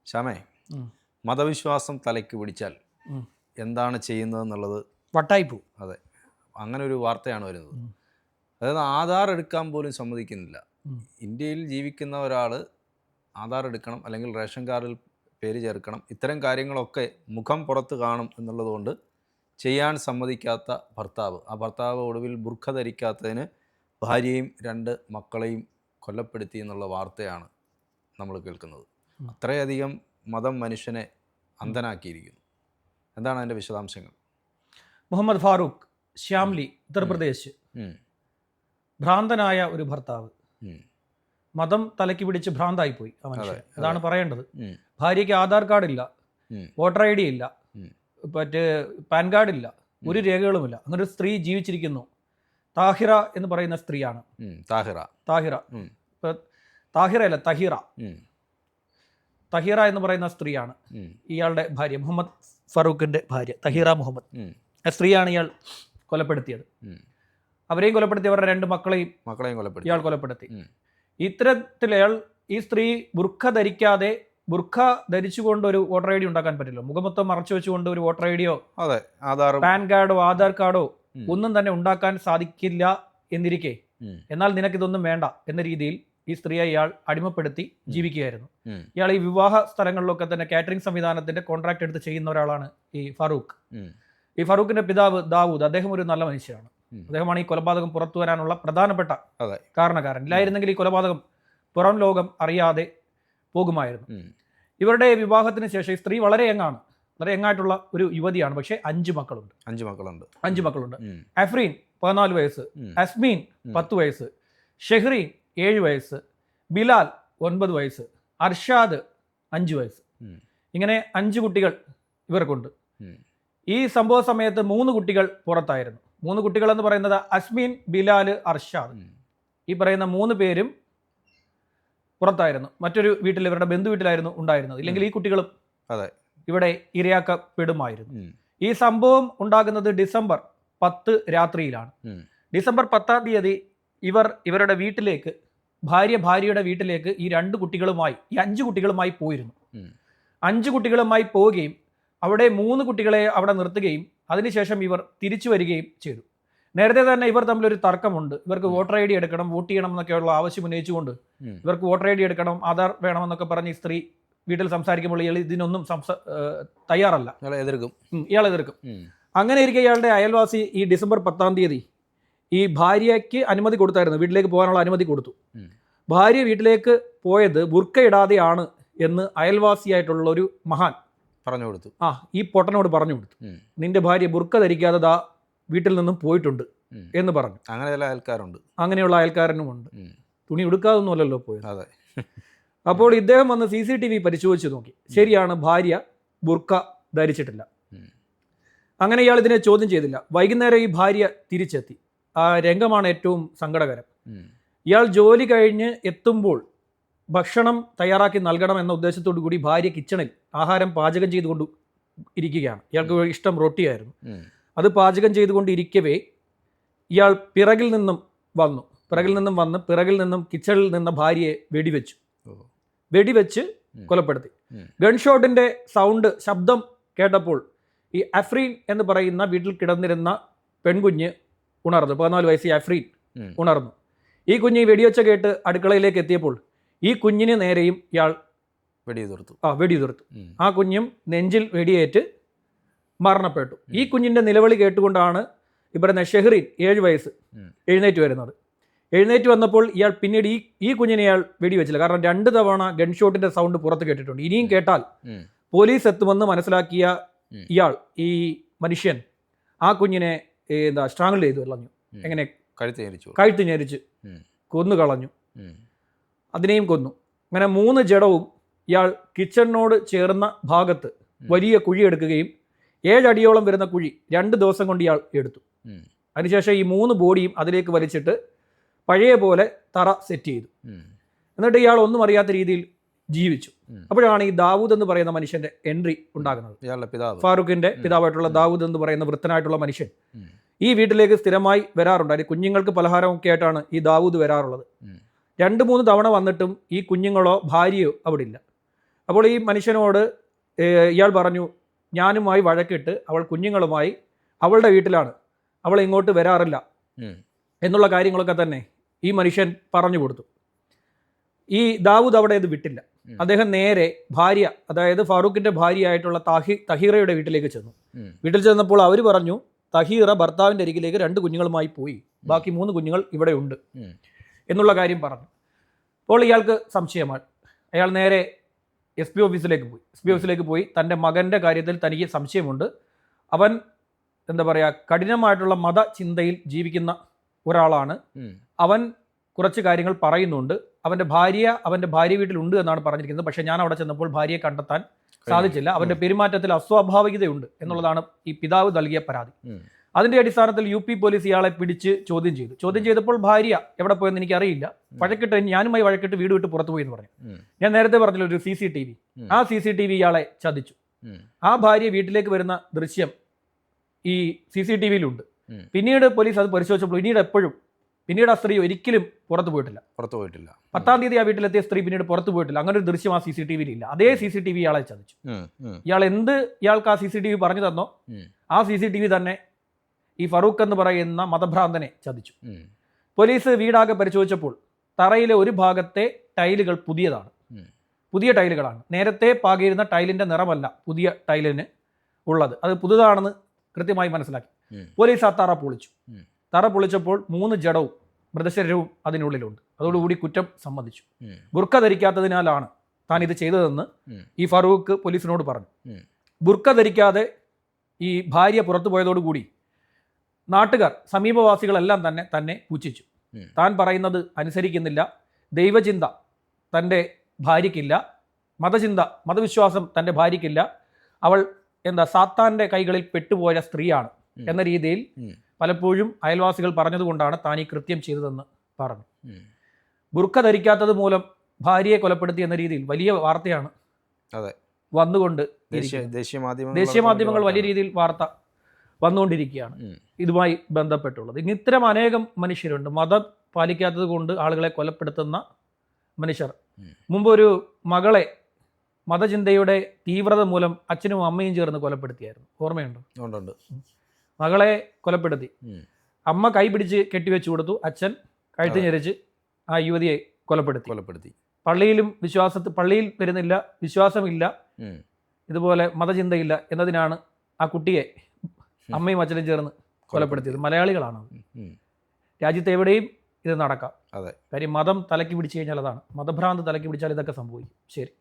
ശ്യാമേ, മതവിശ്വാസം തലയ്ക്ക് പിടിച്ചാൽ എന്താണ് ചെയ്യുന്നതെന്നുള്ളത് വട്ടായിപ്പോ. അതെ, അങ്ങനെ ഒരു വാർത്തയാണ് വരുന്നത്. അതായത് ആധാർ എടുക്കാൻ പോലും സമ്മതിക്കുന്നില്ല. ഇന്ത്യയിൽ ജീവിക്കുന്ന ഒരാൾ ആധാർ എടുക്കണം, അല്ലെങ്കിൽ റേഷൻ കാർഡിൽ പേര് ചേർക്കണം, ഇത്തരം കാര്യങ്ങളൊക്കെ മുഖം പുറത്ത് കാണും എന്നുള്ളതുകൊണ്ട് ചെയ്യാൻ സമ്മതിക്കാത്ത ഭർത്താവ്, ആ ഭർത്താവ് ഒടുവിൽ ബുർഖ ധരിക്കാത്തതിന് ഭാര്യയും 2 മക്കളെയും കൊലപ്പെടുത്തി എന്നുള്ള വാർത്തയാണ് നമ്മൾ കേൾക്കുന്നത്. അത്രയധികം മതം മനുഷ്യനെ അന്ധനാക്കിയിരിക്കുന്നു. എന്താണ് അതിൻ്റെ വിശദാംശങ്ങൾ? മുഹമ്മദ് ഫാറൂഖ്, ശ്യാംലി, ഉത്തർപ്രദേശ്. ഭ്രാന്തനായ ഒരു ഭർത്താവ്, മതം തലയ്ക്ക് പിടിച്ച് ഭ്രാന്തായിപ്പോയി ആ മനുഷ്യൻ. അതാണ് പറയേണ്ടത്. ഭാര്യയ്ക്ക് ആധാർ കാർഡില്ല, വോട്ടർ ഐ ഡി ഇല്ല, മറ്റേ പാൻ കാർഡില്ല, ഒരു രേഖകളുമില്ല. അങ്ങനെ ഒരു സ്ത്രീ ജീവിച്ചിരിക്കുന്നു. താഹിറ എന്ന് പറയുന്ന സ്ത്രീയാണ്. താഹിറ തഹീറ എന്ന് പറയുന്ന സ്ത്രീയാണ് ഇയാളുടെ ഭാര്യ, മുഹമ്മദ് ഫറൂഖിന്റെ ഭാര്യ തഹീറ മുഹമ്മദ്. ആ സ്ത്രീയാണ് ഇയാൾ കൊലപ്പെടുത്തിയത്. അവരെയും കൊലപ്പെടുത്തി, അവരുടെ 2 മക്കളെയും ഇയാൾ കൊലപ്പെടുത്തി. ഇത്തരത്തിൽ ഈ സ്ത്രീ ബുർഖ ധരിക്കാതെ, ബുർഖ ധരിച്ചുകൊണ്ട് ഒരു വോട്ടർ ഐ ഡി ഉണ്ടാക്കാൻ പറ്റില്ല. മുഖമൊത്തം മറച്ചു വെച്ചുകൊണ്ട് ഒരു വോട്ടർ ഐ ഡിയോ പാൻ കാർഡോ ആധാർ കാർഡോ ഒന്നും തന്നെ ഉണ്ടാക്കാൻ സാധിക്കില്ല എന്നിരിക്കെ, എന്നാൽ നിനക്കിതൊന്നും വേണ്ട എന്ന രീതിയിൽ ഈ സ്ത്രീയെ ഇയാൾ അടിമപ്പെടുത്തി ജീവിക്കുകയായിരുന്നു. ഇയാൾ ഈ വിവാഹ സ്ഥലങ്ങളിലൊക്കെ തന്നെ കാറ്ററിംഗ് സംവിധാനത്തിന്റെ കോൺട്രാക്ട് എടുത്ത് ചെയ്യുന്ന ഒരാളാണ് ഈ ഫറൂഖ്. ഈ ഫറൂഖിന്റെ പിതാവ് ദാവൂദ്, അദ്ദേഹം ഒരു നല്ല മനുഷ്യനാണ്. അദ്ദേഹമാണ് ഈ കൊലപാതകം പുറത്തു വരാനുള്ള പ്രധാനപ്പെട്ട കാരണക്കാരൻ. ഇല്ലായിരുന്നെങ്കിൽ ഈ കൊലപാതകം പുറം ലോകം അറിയാതെ പോകുമായിരുന്നു. ഇവരുടെ വിവാഹത്തിന് ശേഷം ഈ സ്ത്രീ വളരെ യങ്ങായിട്ടുള്ള ഒരു യുവതിയാണ്. പക്ഷേ 5 മക്കളുണ്ട്. അഫ്രീൻ 14 വയസ്സ്, അസ്മീൻ 10 വയസ്സ്, ഷെഹ്രീൻ 7 വയസ്സ്, ബിലാൽ 9 വയസ്സ്, അർഷാദ് 5 വയസ്സ്. ഇങ്ങനെ 5 കുട്ടികൾ ഇവർക്കുണ്ട്. ഈ സംഭവ സമയത്ത് 3 കുട്ടികൾ പുറത്തായിരുന്നു. 3 കുട്ടികൾ എന്ന് പറയുന്നത് അസ്മീൻ, ബിലാൽ, അർഷാദ്. ഈ പറയുന്ന 3 പേരും പുറത്തായിരുന്നു. മറ്റൊരു വീട്ടിൽ, ഇവരുടെ ബന്ധു വീട്ടിലായിരുന്നു ഉണ്ടായിരുന്നത്. ഇല്ലെങ്കിൽ ഈ കുട്ടികളും ഇവിടെ ഇരയാക്കപ്പെടുമായിരുന്നു. ഈ സംഭവം ഉണ്ടാകുന്നത് ഡിസംബർ 10 രാത്രിയിലാണ്. ഡിസംബർ 10-ാം തീയതി ഇവരുടെ വീട്ടിലേക്ക്, ഭാര്യയുടെ വീട്ടിലേക്ക് ഈ 2 കുട്ടികളുമായി, ഈ 5 കുട്ടികളുമായി പോയിരുന്നു. 5 കുട്ടികളുമായി പോവുകയും അവിടെ 3 കുട്ടികളെ അവിടെ നിർത്തുകയും അതിനുശേഷം ഇവർ തിരിച്ചു വരികയും ചെയ്തു. നേരത്തെ തന്നെ ഇവർ തമ്മിലൊരു തർക്കമുണ്ട്. ഇവർക്ക് വോട്ടർ ഐ ഡി എടുക്കണം, വോട്ട് ചെയ്യണം എന്നൊക്കെയുള്ള ആവശ്യം ഉന്നയിച്ചുകൊണ്ട് ഇവർക്ക് വോട്ടർ ഐ ഡി എടുക്കണം, ആധാർ വേണമെന്നൊക്കെ പറഞ്ഞ് ഈ സ്ത്രീ വീട്ടിൽ സംസാരിക്കുമ്പോൾ ഇയാൾ ഇതിനൊന്നും തയ്യാറല്ല, ഇയാൾ എതിർക്കും. അങ്ങനെ ഇരിക്കെ ഇയാളുടെ അയൽവാസി ഈ ഡിസംബർ 10-ാം തീയതി ഈ ഭാര്യയ്ക്ക് അനുമതി കൊടുത്തായിരുന്നു, വീട്ടിലേക്ക് പോകാനുള്ള അനുമതി കൊടുത്തു. ഭാര്യ വീട്ടിലേക്ക് പോയത് ബുർക്ക ഇടാതെയാണ് എന്ന് അയൽവാസിയായിട്ടുള്ള ഒരു മഹാൻ പറഞ്ഞു കൊടുത്തു. ഈ പൊട്ടനോട് പറഞ്ഞു കൊടുത്തു, നിന്റെ ഭാര്യ ബുർക്ക ധരിക്കാതെ വീട്ടിൽ നിന്നും പോയിട്ടുണ്ട് എന്ന് പറഞ്ഞു. അങ്ങനെയുള്ള അയൽക്കാരനുമുണ്ട്. തുണി ഉടുക്കാതൊന്നുമല്ലല്ലോ പോയത്. അപ്പോൾ ഇദ്ദേഹം വന്ന് CCTV പരിശോധിച്ച് നോക്കി. ശരിയാണ്, ഭാര്യ ബുർക്ക ധരിച്ചിട്ടില്ല. അങ്ങനെ ഇയാൾ ഇതിനെ ചോദ്യം ചെയ്തില്ല. വൈകുന്നേരം ഈ ഭാര്യ തിരിച്ചെത്തി. ആ രംഗമാണ് ഏറ്റവും സങ്കടകരം. ഇയാൾ ജോലി കഴിഞ്ഞ് എത്തുമ്പോൾ ഭക്ഷണം തയ്യാറാക്കി നൽകണം എന്ന ഉദ്ദേശത്തോടു കൂടി ഭാര്യ കിച്ചണിൽ ആഹാരം പാചകം ചെയ്തുകൊണ്ട് ഇരിക്കുകയാണ്. ഇയാൾക്ക് ഇഷ്ടം റൊട്ടിയായിരുന്നു. അത് പാചകം ചെയ്തുകൊണ്ടിരിക്കവേ ഇയാൾ പിറകിൽ നിന്നും വന്ന് പിറകിൽ നിന്നും കിച്ചണിൽ നിന്ന ഭാര്യയെ വെടിവെച്ച് കൊലപ്പെടുത്തി. ഗൺഷോട്ടിന്റെ ശബ്ദം കേട്ടപ്പോൾ ഈ അഫ്രീൻ എന്ന് പറയുന്ന വീട്ടിൽ കിടന്നിരുന്ന പെൺകുഞ്ഞ് ഉണർന്നു. 14 വയസ്സ് അഫ്രീൻ ഉണർന്നു. ഈ കുഞ്ഞ് വെടിവെച്ച കേട്ട് അടുക്കളയിലേക്ക് എത്തിയപ്പോൾ ഈ കുഞ്ഞിന് നേരെയും ഇയാൾ വെടിയുതിർത്തു. ആ കുഞ്ഞും നെഞ്ചിൽ വെടിയേറ്റ് മരണപ്പെട്ടു. ഈ കുഞ്ഞിന്റെ നിലവിളി കേട്ടുകൊണ്ടാണ് പറയുന്ന ഷെഹ്രീൻ 7 വയസ്സ് എഴുന്നേറ്റ് വരുന്നത്. എഴുന്നേറ്റ് വന്നപ്പോൾ ഇയാൾ പിന്നീട് ഈ കുഞ്ഞിനെ ഇയാൾ വെടിവെച്ചില്ല. കാരണം 2 തവണ ഗൺഷോട്ടിന്റെ സൗണ്ട് പുറത്ത് കേട്ടിട്ടുണ്ട്. ഇനിയും കേട്ടാൽ പോലീസ് എത്തുമെന്ന് മനസ്സിലാക്കിയ ഇയാൾ, ഈ മനുഷ്യൻ, ആ കുഞ്ഞിനെ സ്ട്രാങ്കിൾ ചെയ്തു കളഞ്ഞു. എങ്ങനെ? കഴുത്ത് ഞെരിച്ച് കൊന്നു കളഞ്ഞു. അതിനെയും കൊന്നു. അങ്ങനെ 3 ജഡവും ഇയാൾ കിച്ചണിനോട് ചേർന്ന ഭാഗത്ത് വലിയ കുഴി എടുക്കുകയും 7 അടിയോളം വരുന്ന കുഴി 2 ദിവസം കൊണ്ട് ഇയാൾ എടുത്തു. അതിനുശേഷം ഈ 3 ബോഡിയും അതിലേക്ക് വലിച്ചിട്ട് പഴയ പോലെ തറ സെറ്റ് ചെയ്തു. എന്നിട്ട് ഇയാൾ ഒന്നും അറിയാത്ത രീതിയിൽ ജീവിച്ചു. അപ്പോഴാണ് ഈ ദാവൂദ് എന്ന് പറയുന്ന മനുഷ്യന്റെ എൻട്രി ഉണ്ടാകുന്നത്. ഫാറൂഖിന്റെ പിതാവായിട്ടുള്ള ദാവൂദ് എന്ന് പറയുന്ന വൃദ്ധനായിട്ടുള്ള മനുഷ്യൻ ഈ വീട്ടിലേക്ക് സ്ഥിരമായി വരാറുണ്ട്. അതിന് കുഞ്ഞുങ്ങൾക്ക് പലഹാരമൊക്കെ ആയിട്ടാണ് ഈ ദാവൂദ് വരാറുള്ളത്. 2-3 തവണ വന്നിട്ടും ഈ കുഞ്ഞുങ്ങളോ ഭാര്യയോ അവിടെ ഇല്ല. അപ്പോൾ ഈ മനുഷ്യനോട് ഇയാൾ പറഞ്ഞു, ഞാനുമായി വഴക്കിട്ട് അവൾ കുഞ്ഞുങ്ങളുമായി അവളുടെ വീട്ടിലാണ്, അവൾ ഇങ്ങോട്ട് വരാറില്ല എന്നുള്ള കാര്യങ്ങളൊക്കെ തന്നെ ഈ മനുഷ്യൻ പറഞ്ഞു കൊടുത്തു. ഈ ദാവൂദ് അവിടെ ഇത് വിട്ടില്ല. അദ്ദേഹം നേരെ ഭാര്യ, അതായത് ഫാറൂഖിന്റെ ഭാര്യയായിട്ടുള്ള തഹീറയുടെ വീട്ടിലേക്ക് ചെന്നു. വീട്ടിൽ ചെന്നപ്പോൾ അവർ പറഞ്ഞു, തഹീറ ഭർത്താവിന്റെ അരികിലേക്ക് 2 കുഞ്ഞുങ്ങളുമായി പോയി, ബാക്കി 3 കുഞ്ഞുങ്ങൾ ഇവിടെ ഉണ്ട് എന്നുള്ള കാര്യം പറഞ്ഞു. അപ്പോൾ ഇയാൾക്ക് സംശയമാണ്. അയാൾ നേരെ SP ഓഫീസിലേക്ക് പോയി തൻ്റെ മകൻ്റെ കാര്യത്തിൽ തനിക്ക് സംശയമുണ്ട്. അവൻ എന്താ പറയുക, കഠിനമായിട്ടുള്ള മതചിന്തയിൽ ജീവിക്കുന്ന ഒരാളാണ്. അവൻ കുറച്ച് കാര്യങ്ങൾ പറയുന്നുണ്ട്. അവൻ്റെ ഭാര്യ വീട്ടിലുണ്ട് എന്നാണ് പറഞ്ഞിരിക്കുന്നത്. പക്ഷേ ഞാൻ അവിടെ ചെന്നപ്പോൾ ഭാര്യയെ കണ്ടെത്താൻ സാധിച്ചില്ല. അവൻ്റെ പെരുമാറ്റത്തിൽ അസ്വാഭാവികതയുണ്ട് എന്നുള്ളതാണ് ഈ പിതാവ് നൽകിയ പരാതി. അതിന്റെ അടിസ്ഥാനത്തിൽ UP പോലീസ് ഇയാളെ പിടിച്ച് ചോദ്യം ചെയ്തപ്പോൾ ഭാര്യ എവിടെ പോയെന്ന് എനിക്കറിയില്ല, ഞാനുമായി വഴക്കിട്ട് വീട് വിട്ട് പുറത്തു പോയി എന്ന് പറഞ്ഞു. ഞാൻ നേരത്തെ പറഞ്ഞല്ലോ ഒരു CCTV, ആ CCTV ഇയാളെ ചതിച്ചു. ആ ഭാര്യ വീട്ടിലേക്ക് വരുന്ന ദൃശ്യം ഈ CCTVയിലുണ്ട്. പിന്നീട് പോലീസ് അത് പരിശോധിച്ചപ്പോൾ പിന്നീട് ആ സ്ത്രീ ഒരിക്കലും പുറത്തു പോയിട്ടില്ല. 10-ാം തീയതി ആ വീട്ടിലെത്തിയ സ്ത്രീ പിന്നീട് പുറത്തു പോയിട്ടില്ല. അങ്ങനെ ഒരു ദൃശ്യം ആ CCTVയിൽ ഇല്ല. അതേ CCTV ഇയാളെ ചതിച്ചു. ഇയാൾക്ക് ആ CCTV പറഞ്ഞു തന്നോ, ആ CCTV തന്നെ ഈ ഫറൂഖ് എന്ന് പറയുന്ന മതഭ്രാന്തനെ ചതിച്ചു. പോലീസ് വീടാകെ പരിശോധിച്ചപ്പോൾ തറയിലെ ഒരു ഭാഗത്തെ ടൈലുകൾ പുതിയ ടൈലുകളാണ്. നേരത്തെ പാകിയിരുന്ന ടൈലിന്റെ നിറമല്ല പുതിയ ടൈലിന് ഉള്ളത്, അത് പുതുതാണെന്ന് കൃത്യമായി മനസ്സിലാക്കി. പോലീസ് ആ തറ പൊളിച്ചപ്പോൾ 3 ജഡവും മൃതശരീരവും അതിനുള്ളിലുണ്ട്. അതോടുകൂടി കുറ്റം സമ്മതിച്ചു. ബുർക്ക ധരിക്കാത്തതിനാലാണ് താൻ ഇത് ചെയ്തതെന്ന് ഈ ഫറൂഖ് പോലീസിനോട് പറഞ്ഞു. ബുർക്ക ധരിക്കാതെ ഈ ഭാര്യ പുറത്തു പോയതോടുകൂടി നാട്ടുകാർ, സമീപവാസികളെല്ലാം തന്നെ പുച്ഛിച്ചു. താൻ പറയുന്നത് അനുസരിക്കുന്നില്ല, ദൈവചിന്ത തൻ്റെ ഭാര്യയ്ക്കില്ല, മതവിശ്വാസം തൻ്റെ ഭാര്യയ്ക്കില്ല, അവൾ സാത്താൻ്റെ കൈകളിൽ പെട്ടുപോയ സ്ത്രീയാണ് എന്ന രീതിയിൽ പലപ്പോഴും അയൽവാസികൾ പറഞ്ഞതുകൊണ്ടാണ് താൻ ഈ കൃത്യം ചെയ്തതെന്ന് പറഞ്ഞു. ബുർക്ക ധരിക്കാത്തത് മൂലം ഭാര്യയെ കൊലപ്പെടുത്തി എന്ന രീതിയിൽ വലിയ വാർത്തയാണ് വന്നുകൊണ്ട് ദേശീയ മാധ്യമങ്ങൾ വലിയ രീതിയിൽ വാർത്ത വന്നുകൊണ്ടിരിക്കുകയാണ് ഇതുമായി ബന്ധപ്പെട്ടുള്ളത്. ഇത്തരം അനേകം മനുഷ്യരുണ്ട്, മതം പാലിക്കാത്തത് കൊണ്ട് ആളുകളെ കൊലപ്പെടുത്തുന്ന മനുഷ്യർ. മുമ്പ് ഒരു മകളെ മതചിന്തയുടെ തീവ്രത മൂലം അച്ഛനും അമ്മയും ചേർന്ന് കൊലപ്പെടുത്തിയായിരുന്നു, ഓർമ്മയുണ്ടോ? മകളെ കൊലപ്പെടുത്തി, അമ്മ കൈ പിടിച്ച് കെട്ടിവെച്ചു കൊടുത്തു, അച്ഛൻ കഴുത്ത് ഞെരിച്ച് ആ യുവതിയെ കൊലപ്പെടുത്തി. പള്ളിയിൽ വരുന്നില്ല, വിശ്വാസമില്ല, ഇതുപോലെ മതചിന്തയില്ല എന്നതിനാണ് ആ കുട്ടിയെ അമ്മയും അച്ഛനും ചേർന്ന് കൊലപ്പെടുത്തിയത്. മലയാളികളാണ്. രാജ്യത്ത് എവിടെയും ഇത് നടക്കാം. കാര്യം മതം തലയ്ക്ക് പിടിച്ചു കഴിഞ്ഞാൽ അതാണ്, മതഭ്രാന്ത് തലയ്ക്ക് പിടിച്ചാൽ ഇതൊക്കെ സംഭവിക്കും. ശരി.